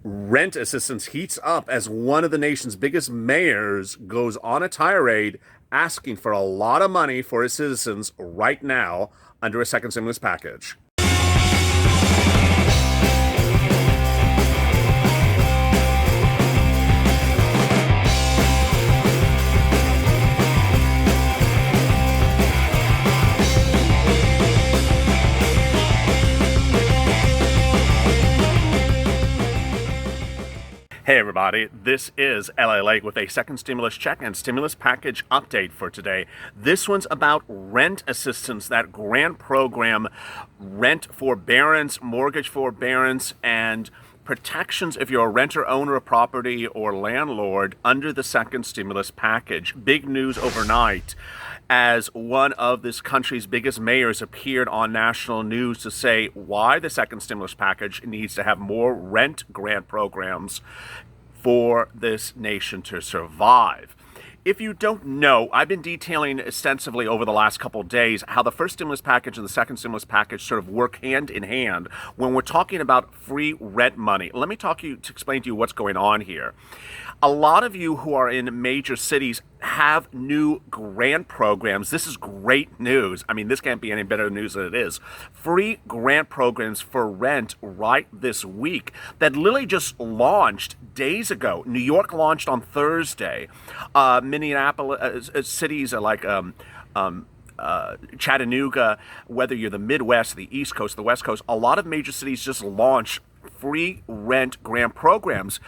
Rent assistance heats up as one of the nation's biggest mayors goes on a tirade asking for a lot of money for his citizens right now under a second stimulus package. Hey everybody, this is LALATE with a second stimulus check and stimulus package update for today. This one's about rent assistance, that grant program, rent forbearance, mortgage forbearance, and protections if you're a renter, owner of property, or landlord under the second stimulus package. Big news overnight as one of this country's biggest mayors appeared on national news to say why the second stimulus package needs to have more rent grant programs for this nation to survive. If you don't know, I've been detailing extensively over the last couple of days how the first stimulus package and the second stimulus package sort of work hand in hand when we're talking about free rent money. Let me explain to you what's going on here. A lot of you who are in major cities have new grant programs. This is great news. I mean, this can't be any better news than it is. Free grant programs for rent right this week that literally just launched days ago. New York launched on Thursday. Minneapolis, cities like Chattanooga, whether you're the Midwest, the East Coast, the West Coast, a lot of major cities just launched free rent grant programs.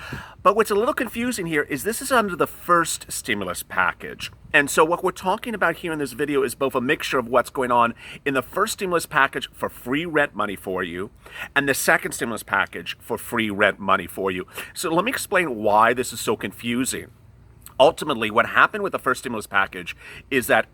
But what's a little confusing here is this is under the first stimulus package. And so what we're talking about here in this video is both a mixture of what's going on in the first stimulus package for free rent money for you and the second stimulus package for free rent money for you. So let me explain why this is so confusing. Ultimately, what happened with the first stimulus package is that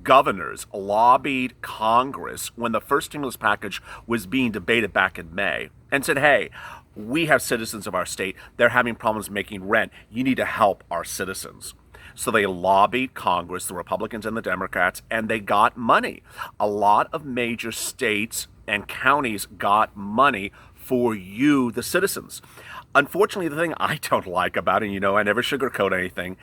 governors lobbied Congress when the first stimulus package was being debated back in May and said, hey, we have citizens of our state. They're having problems making rent. You need to help our citizens. So they lobbied Congress, the Republicans and the Democrats, and they got money. A lot of major states and counties got money for you, the citizens. Unfortunately, the thing I don't like about it, I never sugarcoat anything,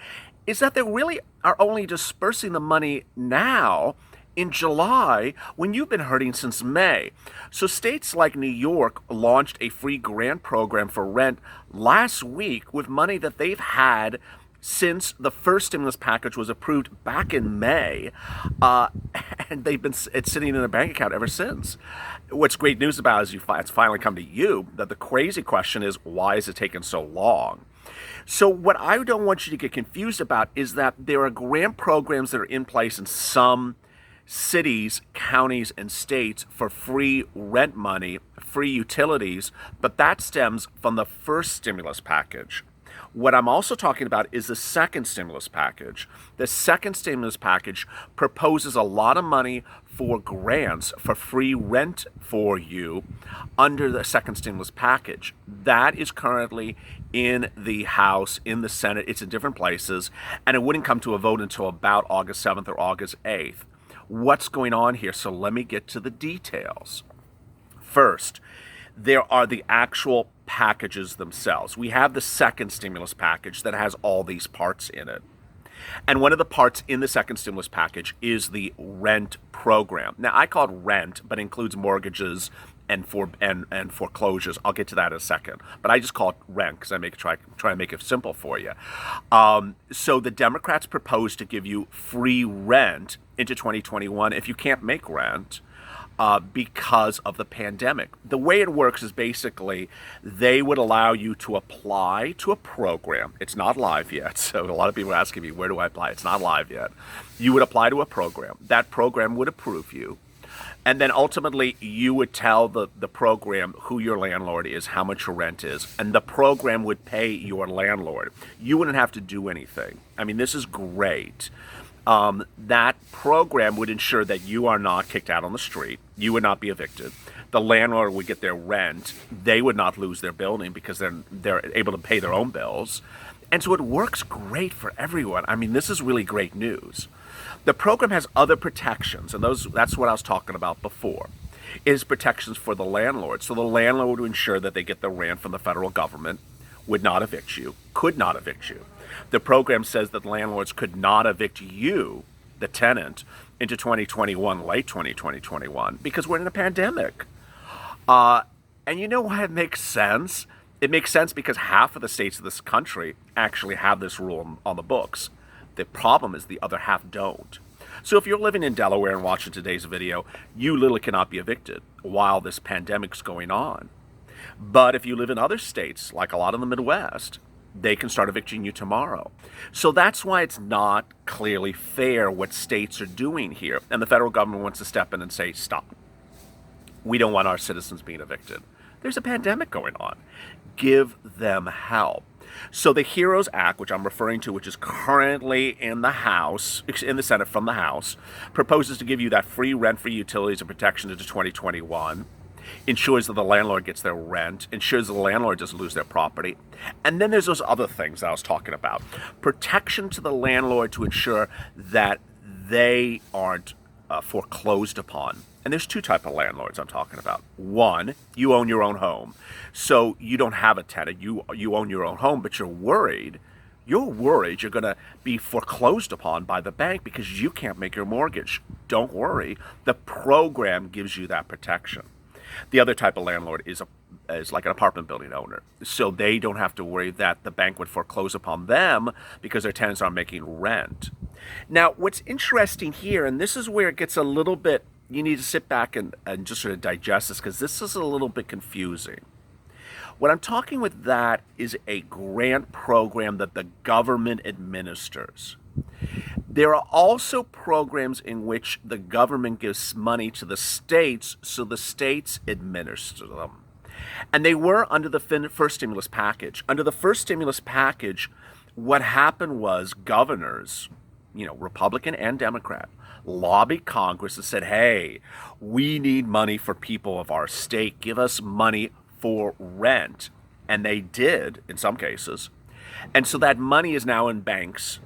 is that they really are only dispersing the money now in July when you've been hurting since May. So states like New York launched a free grant program for rent last week with money that they've had since the first stimulus package was approved back in May, and it's sitting in a bank account ever since. What's great news about is it's finally come to you, that the crazy question is, why is it taking so long? So what I don't want you to get confused about is that there are grant programs that are in place in some cities, counties, and states for free rent money, free utilities, but that stems from the first stimulus package. What I'm also talking about is the second stimulus package. The second stimulus package proposes a lot of money for grants for free rent for you under the second stimulus package. That is currently in the House, in the Senate. It's in different places, and it wouldn't come to a vote until about August 7th or August 8th. What's going on here? So let me get to the details. First, there are the actual packages themselves. We have the second stimulus package that has all these parts in it. And one of the parts in the second stimulus package is the rent program. Now, I call it rent, but it includes mortgages and foreclosures. I'll get to that in a second. But I just call it rent because I try to make it simple for you. So the Democrats propose to give you free rent into 2021 if you can't make rent. Because of the pandemic. The way it works is basically they would allow you to apply to a program. It's not live yet, so a lot of people are asking me, where do I apply? It's not live yet. You would apply to a program. That program would approve you. And then ultimately, you would tell the program who your landlord is, how much your rent is, and the program would pay your landlord. You wouldn't have to do anything. I mean, this is great. That program would ensure that you are not kicked out on the street. You would not be evicted. The landlord would get their rent. They would not lose their building because they're able to pay their own bills. And so it works great for everyone. I mean, this is really great news. The program has other protections, and that's what I was talking about before. It is protections for the landlord. So the landlord would ensure that they get the rent from the federal government, would not evict you, could not evict you. The program says that landlords could not evict you, the tenant, into 2021, late 2021, because we're in a pandemic. And you know why it makes sense? It makes sense because half of the states of this country actually have this rule on the books. The problem is the other half don't. So if you're living in Delaware and watching today's video, you literally cannot be evicted while this pandemic's going on. But if you live in other states, like a lot in the Midwest, they can start evicting you tomorrow. So that's why it's not clearly fair what states are doing here. And the federal government wants to step in and say, stop. We don't want our citizens being evicted. There's a pandemic going on. Give them help. So the HEROES Act, which I'm referring to, which is currently in the House, in the Senate from the House, proposes to give you that free rent, free utilities and protection into 2021, ensures that the landlord gets their rent, ensures that the landlord doesn't lose their property. And then there's those other things that I was talking about. Protection to the landlord to ensure that they aren't foreclosed upon. And there's two types of landlords I'm talking about. One, you own your own home. So you don't have a tenant. You own your own home, but you're worried you're going to be foreclosed upon by the bank because you can't make your mortgage. Don't worry. The program gives you that protection. The other type of landlord is like an apartment building owner. So they don't have to worry that the bank would foreclose upon them because their tenants aren't making rent. Now, what's interesting here, and this is where it gets a little bit, you need to sit back and just sort of digest this because this is a little bit confusing. What I'm talking with that is a grant program that the government administers. There are also programs in which the government gives money to the states, so the states administer them. And they were under the first stimulus package. Under the first stimulus package, what happened was governors, Republican and Democrat, lobbied Congress and said, hey, we need money for people of our state. Give us money for rent. And they did, in some cases. And so that money is now in banks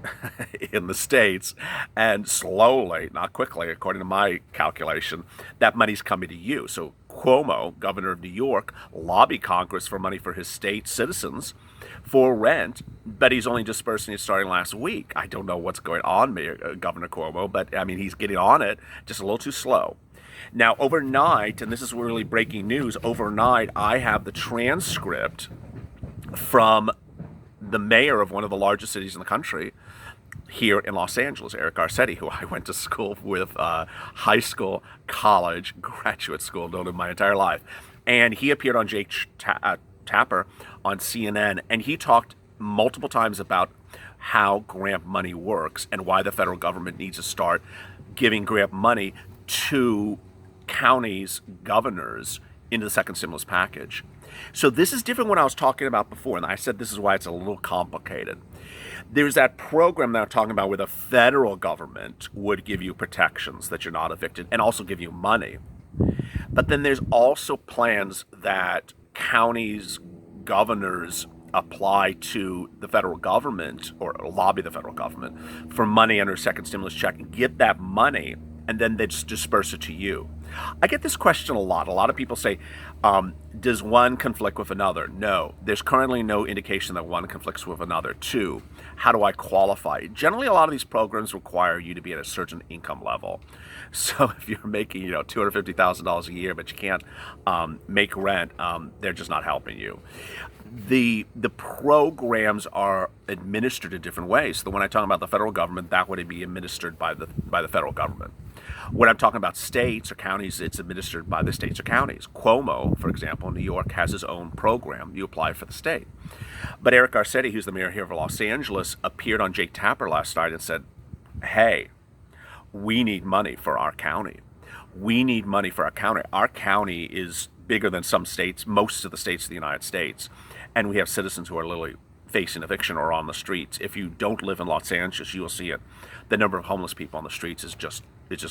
in the states, and slowly, not quickly, according to my calculation, that money's coming to you. So Cuomo, governor of New York, lobbied Congress for money for his state citizens for rent, but he's only dispersing it starting last week. I don't know what's going on, Governor Cuomo, but he's getting on it, just a little too slow. Now, overnight, and this is really breaking news, overnight I have the transcript from the mayor of one of the largest cities in the country here in Los Angeles, Eric Garcetti, who I went to school with, high school, college, graduate school, known him my entire life. And he appeared on Jake Tapper on CNN, and he talked multiple times about how grant money works and why the federal government needs to start giving grant money to counties, governors, into the second stimulus package. So this is different what I was talking about before, and I said this is why it's a little complicated. There's that program that I'm talking about where the federal government would give you protections that you're not evicted and also give you money. But then there's also plans that counties, governors apply to the federal government or lobby the federal government for money under a second stimulus check and get that money, and then they just disperse it to you. I get this question a lot. A lot of people say, does one conflict with another? No, there's currently no indication that one conflicts with another. Two, how do I qualify? Generally, a lot of these programs require you to be at a certain income level. So if you're making, $250,000 a year, but you can't make rent, they're just not helping you. The programs are administered in different ways. So when I talk about the federal government, that would be administered by the federal government. When I'm talking about states or counties, it's administered by the states or counties. Cuomo, for example, in New York, has his own program. You apply for the state. But Eric Garcetti, who's the mayor here of Los Angeles, appeared on Jake Tapper last night and said, hey, we need money for our county. We need money for our county. Our county is bigger than some states, most of the states of the United States. And we have citizens who are literally facing eviction or on the streets. If you don't live in Los Angeles, you will see it. The number of homeless people on the streets is just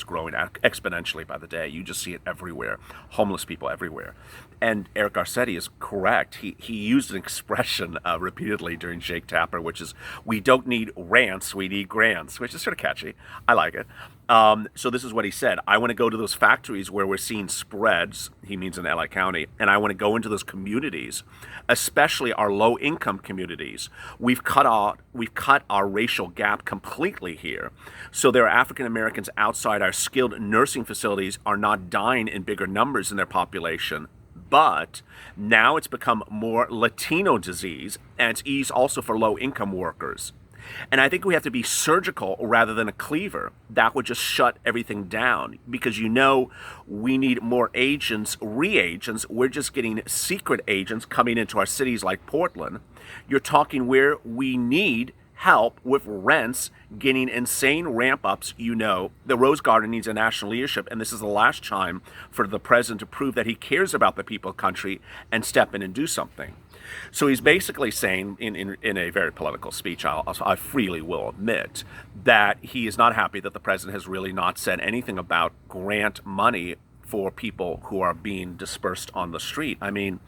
growing exponentially by the day. You just see it everywhere. Homeless people everywhere. And Eric Garcetti is correct. He used an expression repeatedly during Jake Tapper, which is, we don't need rants, we need grants, which is sort of catchy. I like it. So this is what he said. I want to go to those factories where we're seeing spreads, he means in LA County, and I want to go into those communities, especially our low-income communities. We've cut our racial gap completely here. So there are African Americans outside our skilled nursing facilities are not dying in bigger numbers in their population. But now it's become more Latino disease, and it's eased also for low-income workers. And I think we have to be surgical rather than a cleaver. That would just shut everything down because we need more agents, reagents. We're just getting secret agents coming into our cities like Portland. You're talking where we need help with rents getting insane ramp-ups. The Rose Garden needs a national leadership, and this is the last time for the president to prove that he cares about the people of the country and step in and do something. So he's basically saying, in a very political speech, I freely will admit, that he is not happy that the president has really not said anything about grant money for people who are being dispersed on the street. I mean,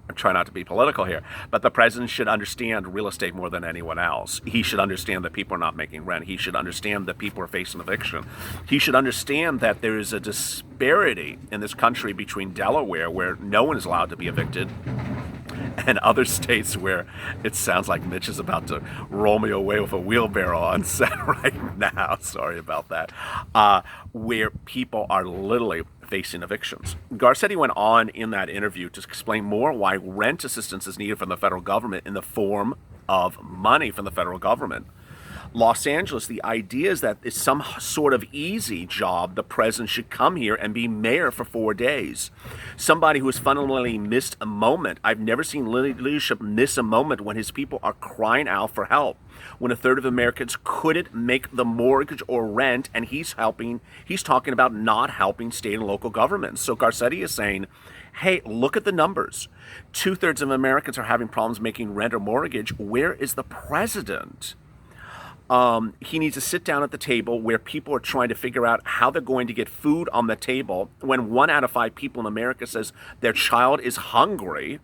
I try not to be political here, but the president should understand real estate more than anyone else. He should understand that people are not making rent. He should understand that people are facing eviction. He should understand that there is a disparity in this country between Delaware, where no one is allowed to be evicted, and other states where it sounds like Mitch is about to roll me away with a wheelbarrow on set right now. Sorry about that. Where people are literally facing evictions. Garcetti went on in that interview to explain more why rent assistance is needed from the federal government in the form of money from the federal government. Los Angeles, the idea is that it's some sort of easy job. The president should come here and be mayor for 4 days. Somebody who has fundamentally missed a moment. I've never seen leadership miss a moment when his people are crying out for help. When a third of Americans couldn't make the mortgage or rent, and he's talking about not helping state and local governments. So Garcetti is saying, hey, look at the numbers. 2/3 of Americans are having problems making rent or mortgage. Where is the president? He needs to sit down at the table where people are trying to figure out how they're going to get food on the table when 1 out of 5 people in America says their child is hungry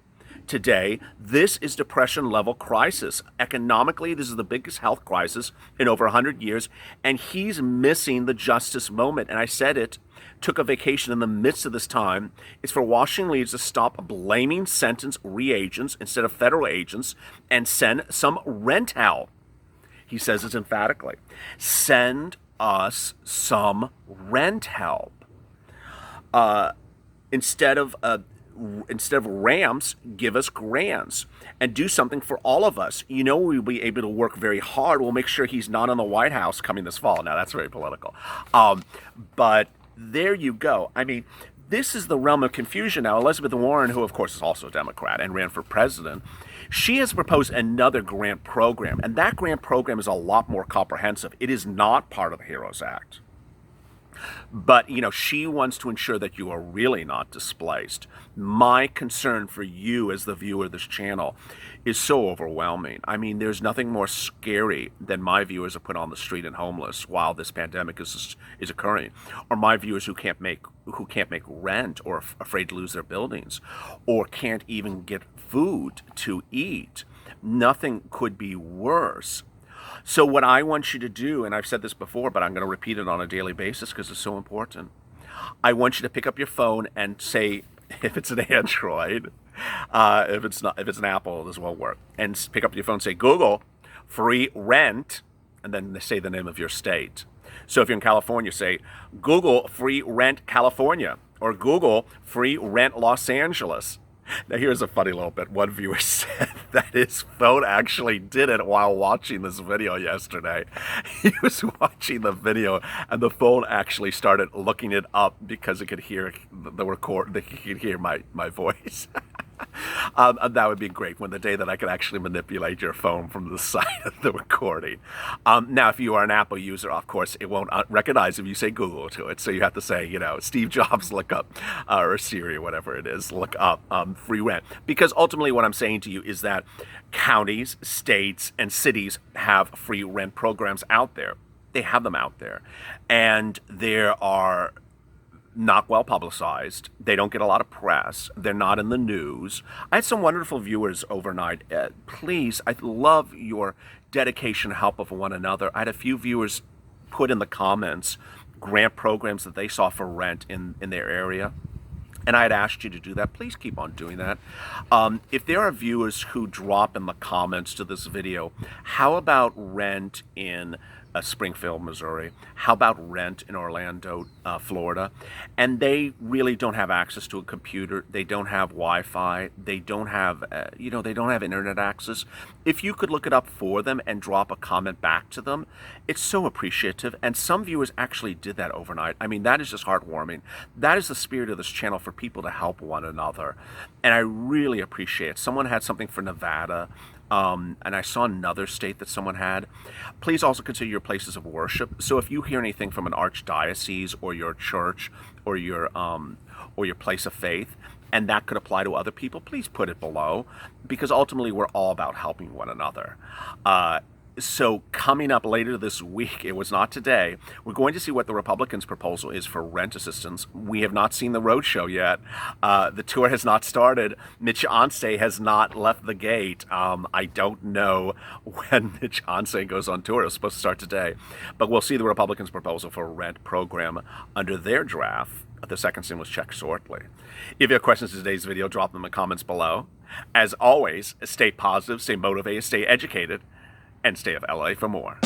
today. This is depression level crisis. Economically, this is the biggest health crisis in over 100 years, and he's missing the justice moment. And I said it, took a vacation in the midst of this time. It's for Washington leaders to stop blaming sentence reagents instead of federal agents and send some rent help. He says it emphatically. Send us some rent help. Instead of ramps, give us grants and do something for all of us. We'll be able to work very hard. We'll make sure he's not in the White House coming this fall. Now, that's very political. But there you go. I mean, this is the realm of confusion now. Elizabeth Warren, who of course is also a Democrat and ran for president, she has proposed another grant program, and that grant program is a lot more comprehensive. It is not part of the HEROES Act. But, she wants to ensure that you are really not displaced. My concern for you as the viewer of this channel is so overwhelming. I mean, there's nothing more scary than my viewers are put on the street and homeless while this pandemic is occurring, or my viewers who can't make rent or afraid to lose their buildings, or can't even get food to eat. Nothing could be worse. So what I want you to do, and I've said this before, but I'm going to repeat it on a daily basis because it's so important. I want you to pick up your phone and say, if it's an Android, if it's an Apple, this won't work. And pick up your phone and say, Google, free rent, and then say the name of your state. So if you're in California, say, Google free rent California, or Google free rent Los Angeles. Now, here's a funny little bit. One viewer said that his phone actually did it while watching this video yesterday. He was watching the video, and the phone actually started looking it up because it could hear the record. It could hear my voice. That would be great when the day that I could actually manipulate your phone from the side of the recording. Now, if you are an Apple user, of course, it won't recognize if you say Google to it. So you have to say, Steve Jobs, look up, or Siri, whatever it is, look up free rent. Because ultimately what I'm saying to you is that counties, states, and cities have free rent programs out there. They have them out there. And there are not well publicized. They don't get a lot of press. They're not in the news. I had some wonderful viewers overnight. Please, I love your dedication and help of one another. I had a few viewers put in the comments grant programs that they saw for rent in their area. And I had asked you to do that. Please keep on doing that. If there are viewers who drop in the comments to this video, how about rent in Springfield, Missouri? How about rent in Orlando, Florida? And they really don't have access to a computer. They don't have Wi-Fi. They don't have, they don't have internet access. If you could look it up for them and drop a comment back to them, it's so appreciative. And some viewers actually did that overnight. I mean, that is just heartwarming. That is the spirit of this channel, for people to help one another. And I really appreciate it. Someone had something for Nevada. And I saw another state that someone had. Please also consider your places of worship. So if you hear anything from an archdiocese or your church or your place of faith, and that could apply to other people, please put it below, because ultimately we're all about helping one another. So coming up later this week, it was not today, we're going to see what the Republicans' proposal is for rent assistance. We have not seen the roadshow yet. The tour has not started. Mitch Onse has not left the gate. I don't know when Mitch Onse goes on tour. It's supposed to start today. But we'll see the Republicans' proposal for a rent program under their draft. The second stimulus check shortly. If you have questions in today's video, drop them in the comments below. As always, stay positive, stay motivated, stay educated, and stay of LA for more.